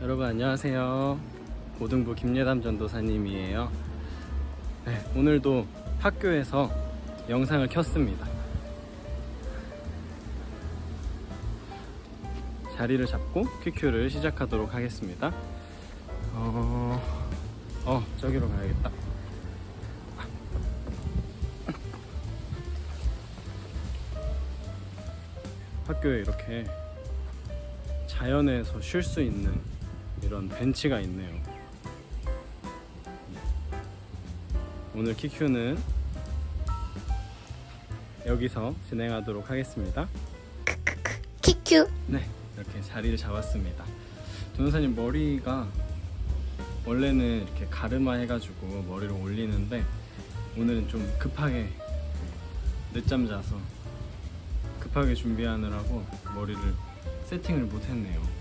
여러분 안녕하세요. 고등부 김예담 전도사님이에요. 네, 오늘도 학교에서 영상을 켰습니다. 자리를 잡고 큐큐를 시작하도록 하겠습니다. 저기로 가야겠다. 학교에 이렇게 자연에서 쉴 수 있는 이런 벤치가 있네요. 오늘 큐큐는 여기서 진행하도록 하겠습니다. 키큐. 네, 이렇게 자리를 잡았습니다. 전도사님 머리가 원래는 이렇게 가르마 해가지고 머리를 올리는데 오늘은 좀 급하게 늦잠 자서 급하게 준비하느라고 머리를 세팅을 못했네요.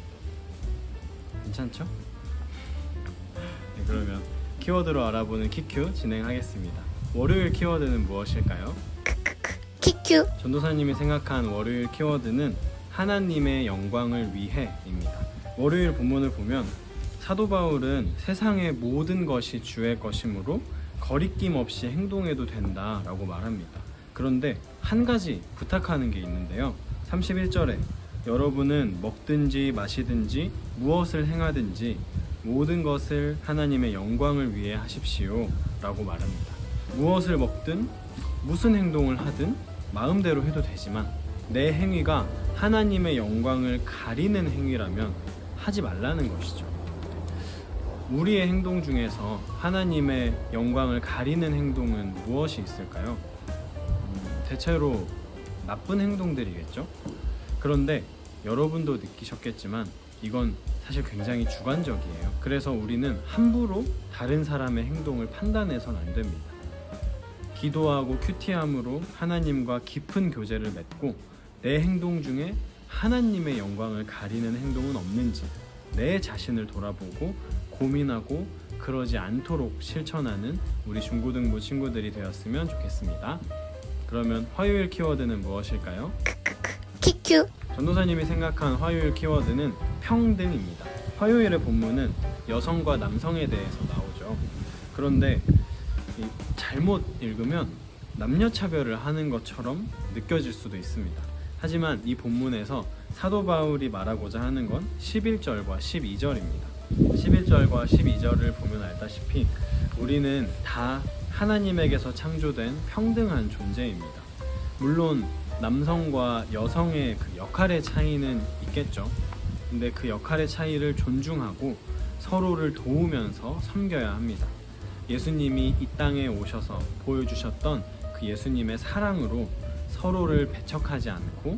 괜찮죠? 네, 그러면 키워드로 알아보는 키큐 진행하겠습니다. 월요일 키워드는 무엇일까요? 키큐. 전도사님이 생각한 월요일 키워드는 하나님의 영광을 위해입니다. 월요일 본문을 보면 사도 바울은 세상의 모든 것이 주의 것이므로 거리낌 없이 행동해도 된다라고 말합니다. 그런데 한 가지 부탁하는 게 있는데요. 31절에 여러분은 먹든지 마시든지 무엇을 행하든지 모든 것을 하나님의 영광을 위해 하십시오 라고 말합니다. 무엇을 먹든 무슨 행동을 하든 마음대로 해도 되지만 내 행위가 하나님의 영광을 가리는 행위라면 하지 말라는 것이죠. 우리의 행동 중에서 하나님의 영광을 가리는 행동은 무엇이 있을까요? 대체로 나쁜 행동들이겠죠? 그런데 여러분도 느끼셨겠지만 이건 사실 굉장히 주관적이에요. 그래서 우리는 함부로 다른 사람의 행동을 판단해서는 안 됩니다. 기도하고 큐티함으로 하나님과 깊은 교제를 맺고 내 행동 중에 하나님의 영광을 가리는 행동은 없는지 내 자신을 돌아보고 고민하고 그러지 않도록 실천하는 우리 중고등부 친구들이 되었으면 좋겠습니다. 그러면 화요일 키워드는 무엇일까요? 키큐. 전도사님이 생각한 화요일 키워드는 평등입니다. 화요일의 본문은 여성과 남성에 대해서 나오죠. 그런데 잘못 읽으면 남녀 차별을 하는 것처럼 느껴질 수도 있습니다. 하지만 이 본문에서 사도 바울이 말하고자 하는 건 11절과 12절입니다. 11절과 12절을 보면 알다시피 우리는 다 하나님에게서 창조된 평등한 존재입니다. 물론 남성과 여성의 그 역할의 차이는 있겠죠. 근데 그 역할의 차이를 존중하고 서로를 도우면서 섬겨야 합니다. 예수님이 이 땅에 오셔서 보여주셨던 그 예수님의 사랑으로 서로를 배척하지 않고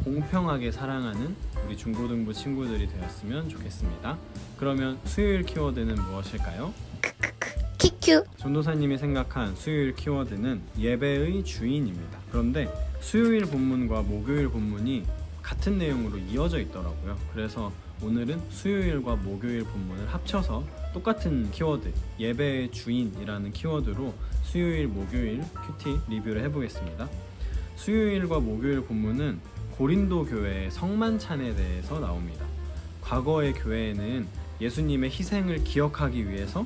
공평하게 사랑하는 우리 중고등부 친구들이 되었으면 좋겠습니다. 그러면 수요일 키워드는 무엇일까요? 키큐. 전도사님이 생각한 수요일 키워드는 예배의 주인입니다. 그런데 수요일 본문과 목요일 본문이 같은 내용으로 이어져 있더라고요. 그래서 오늘은 수요일과 목요일 본문을 합쳐서 똑같은 키워드 예배의 주인이라는 키워드로 수요일 목요일 큐티 리뷰를 해보겠습니다. 수요일과 목요일 본문은 고린도 교회의 성만찬에 대해서 나옵니다. 과거의 교회에는 예수님의 희생을 기억하기 위해서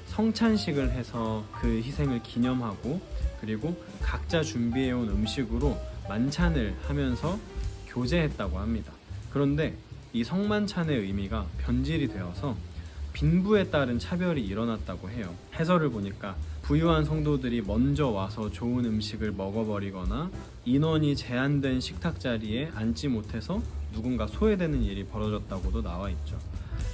성찬식을 해서 그 희생을 기념하고 그리고 각자 준비해온 음식으로 만찬을 하면서 교제했다고 합니다. 그런데 이 성만찬의 의미가 변질이 되어서 빈부에 따른 차별이 일어났다고 해요. 해설을 보니까 부유한 성도들이 먼저 와서 좋은 음식을 먹어버리거나 인원이 제한된 식탁 자리에 앉지 못해서 누군가 소외되는 일이 벌어졌다고도 나와 있죠.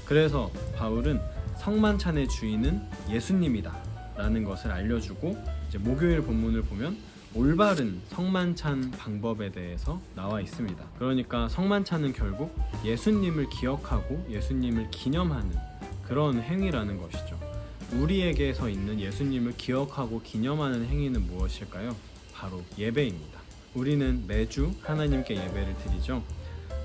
그래서 바울은 성만찬의 주인은 예수님이다 라는 것을 알려주고 이제 목요일 본문을 보면 올바른 성만찬 방법에 대해서 나와 있습니다. 그러니까 성만찬은 결국 예수님을 기억하고 예수님을 기념하는 그런 행위라는 것이죠. 우리에게서 있는 예수님을 기억하고 기념하는 행위는 무엇일까요? 바로 예배입니다. 우리는 매주 하나님께 예배를 드리죠.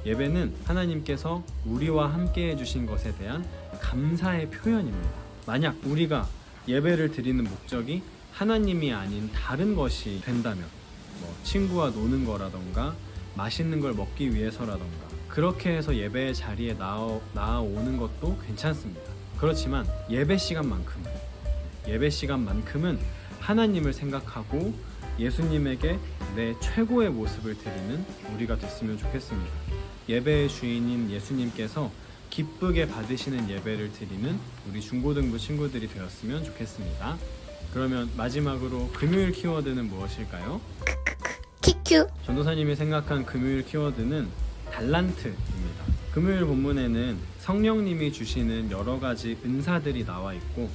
예배는 하나님께서 우리와 함께 해주신 것에 대한 감사의 표현입니다. 만약 우리가 예배를 드리는 목적이 하나님이 아닌 다른 것이 된다면 친구와 노는 거라던가 맛있는 걸 먹기 위해서라던가 그렇게 해서 예배의 자리에 나아오는 것도 괜찮습니다. 그렇지만 예배 시간만큼은 하나님을 생각하고 예수님에게 내 최고의 모습을 드리는 우리가 됐으면 좋겠습니다. 예배의 주인인 예수님께서 기쁘게 받으시는 예배를 드리는 우리 중고등부 친구들이 되었으면 좋겠습니다. 그러면 마지막으로 금요일 키워드는 무엇일까요? 키큐 전도사님이 생각한 금요일 키워드는 달란트입니다. 금요일 본문에는 성령님이 주시는 여러 가지 은사들이 나와 있고,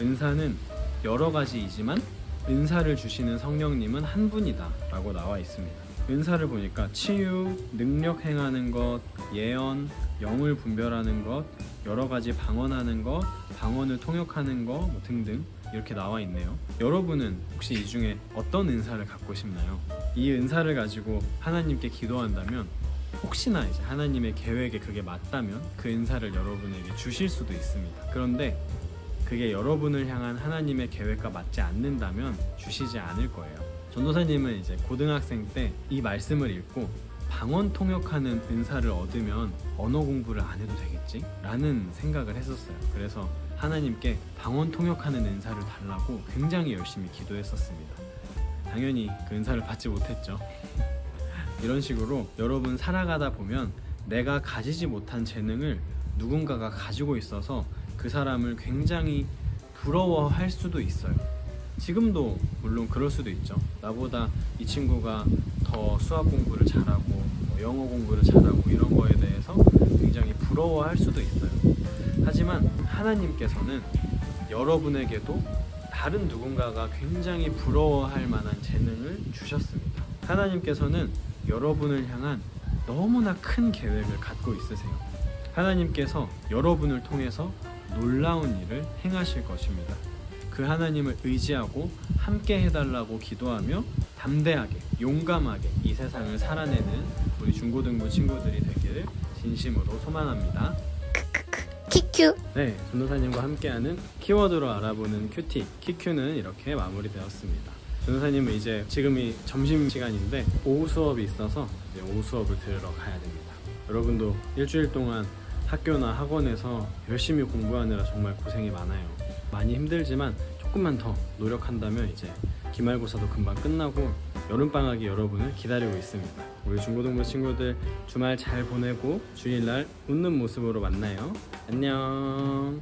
은사는 여러 가지이지만 은사를 주시는 성령님은 한 분이다 라고 나와 있습니다. 은사를 보니까 치유, 능력 행하는 것, 예언, 영을 분별하는 것, 여러 가지 방언하는 것, 방언을 통역하는 것 등등 이렇게 나와 있네요. 여러분은 혹시 이 중에 어떤 은사를 갖고 싶나요? 이 은사를 가지고 하나님께 기도한다면 혹시나 이제 하나님의 계획에 그게 맞다면 그 은사를 여러분에게 주실 수도 있습니다. 그런데 그게 여러분을 향한 하나님의 계획과 맞지 않는다면 주시지 않을 거예요. 전도사님은 이제 고등학생 때 이 말씀을 읽고 방언 통역하는 은사를 얻으면 언어 공부를 안 해도 되겠지? 라는 생각을 했었어요. 그래서 하나님께 방언 통역하는 은사를 달라고 굉장히 열심히 기도했었습니다. 당연히 그 은사를 받지 못했죠. 이런 식으로 여러분 살아가다 보면 내가 가지지 못한 재능을 누군가가 가지고 있어서 그 사람을 굉장히 부러워할 수도 있어요. 지금도 물론 그럴 수도 있죠. 나보다 이 친구가 더 수학 공부를 잘하고 영어 공부를 잘하고 이런 거에 대해서 굉장히 부러워할 수도 있어요. 하지만 하나님께서는 여러분에게도 다른 누군가가 굉장히 부러워할 만한 재능을 주셨습니다. 하나님께서는 여러분을 향한 너무나 큰 계획을 갖고 있으세요. 하나님께서 여러분을 통해서 놀라운 일을 행하실 것입니다. 그 하나님을 의지하고 함께 해달라고 기도하며 담대하게, 용감하게 이 세상을 살아내는 우리 중고등부 친구들이 되기를 진심으로 소망합니다. 키큐 네, 전도사님과 함께하는 키워드로 알아보는 큐티, 키큐는 이렇게 마무리되었습니다. 전도사님은 이제 지금이 점심시간인데 오후 수업이 있어서 이제 오후 수업을 들으러 가야 됩니다. 여러분도 일주일 동안 학교나 학원에서 열심히 공부하느라 정말 고생이 많아요. 많이 힘들지만 조금만 더 노력한다면 이제 기말고사도 금방 끝나고 여름방학이 여러분을 기다리고 있습니다. 우리 중고등부 친구들 주말 잘 보내고 주일날 웃는 모습으로 만나요. 안녕.